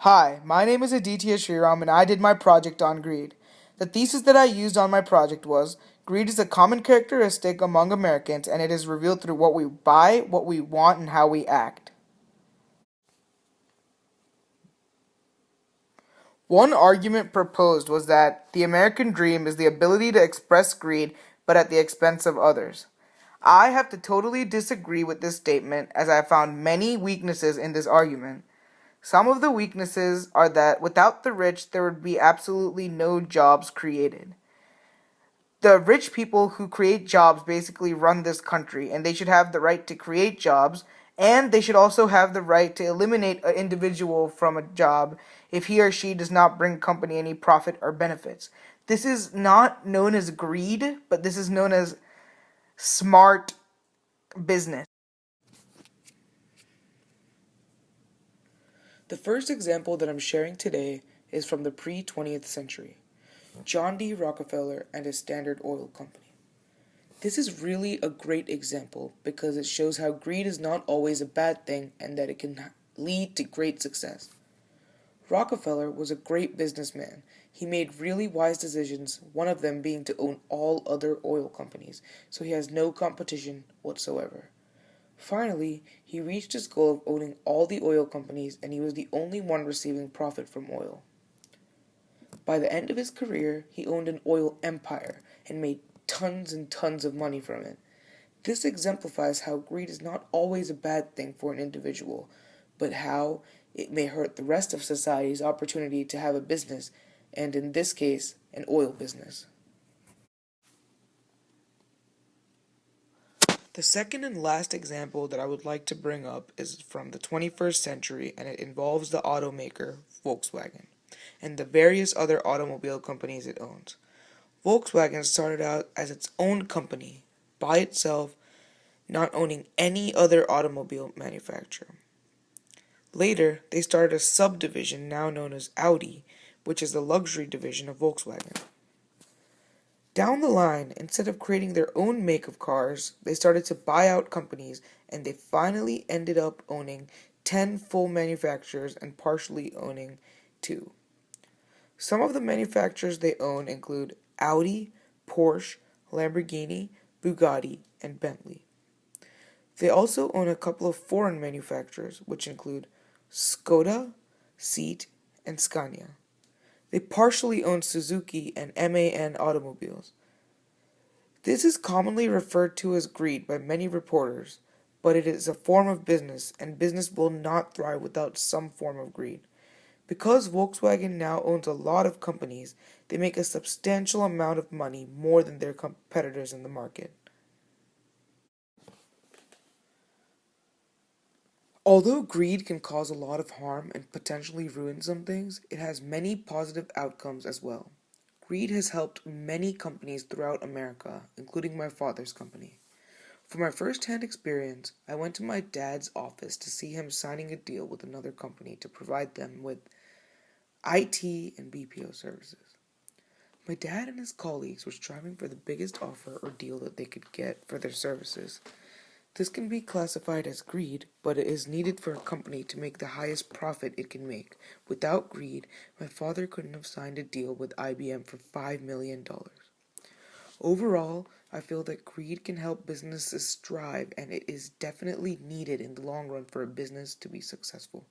Hi, my name is Aditya Sriram and I did my project on greed. The thesis that I used on my project was greed is a common characteristic among Americans and it is revealed through what we buy, what we want, and how we act. One argument proposed was that the American dream is the ability to express greed but at the expense of others. I have to totally disagree with this statement as I found many weaknesses in this argument. Some of the weaknesses are that without the rich, there would be absolutely no jobs created. The rich people who create jobs basically run this country, and they should have the right to create jobs, and they should also have the right to eliminate an individual from a job if he or she does not bring company any profit or benefits. This is not known as greed, but this is known as smart business. The first example that I'm sharing today is from the pre-20th century. John D. Rockefeller and his Standard Oil Company. This is really a great example because it shows how greed is not always a bad thing and that it can lead to great success. Rockefeller was a great businessman. He made really wise decisions, one of them being to own all other oil companies, so he has no competition whatsoever. Finally, he reached his goal of owning all the oil companies and he was the only one receiving profit from oil. By the end of his career, he owned an oil empire and made tons and tons of money from it. This exemplifies how greed is not always a bad thing for an individual, but how it may hurt the rest of society's opportunity to have a business, and in this case, an oil business. The second and last example that I would like to bring up is from the 21st century, and it involves the automaker Volkswagen and the various other automobile companies it owns. Volkswagen started out as its own company, by itself, not owning any other automobile manufacturer. Later, they started a subdivision now known as Audi, which is the luxury division of Volkswagen. Down the line, instead of creating their own make of cars, they started to buy out companies and they finally ended up owning 10 full manufacturers and partially owning 2. Some of the manufacturers they own include Audi, Porsche, Lamborghini, Bugatti, and Bentley. They also own a couple of foreign manufacturers, which include Skoda, Seat, and Scania. They partially own Suzuki and MAN automobiles. This is commonly referred to as greed by many reporters, but it is a form of business, and business will not thrive without some form of greed. Because Volkswagen now owns a lot of companies, they make a substantial amount of money more than their competitors in the market. Although greed can cause a lot of harm and potentially ruin some things, it has many positive outcomes as well. Greed has helped many companies throughout America, including my father's company. For my first-hand experience, I went to my dad's office to see him signing a deal with another company to provide them with IT and BPO services. My dad and his colleagues were striving for the biggest offer or deal that they could get for their services. This can be classified as greed, but it is needed for a company to make the highest profit it can make. Without greed, my father couldn't have signed a deal with IBM for $5 million. Overall, I feel that greed can help businesses thrive and it is definitely needed in the long run for a business to be successful.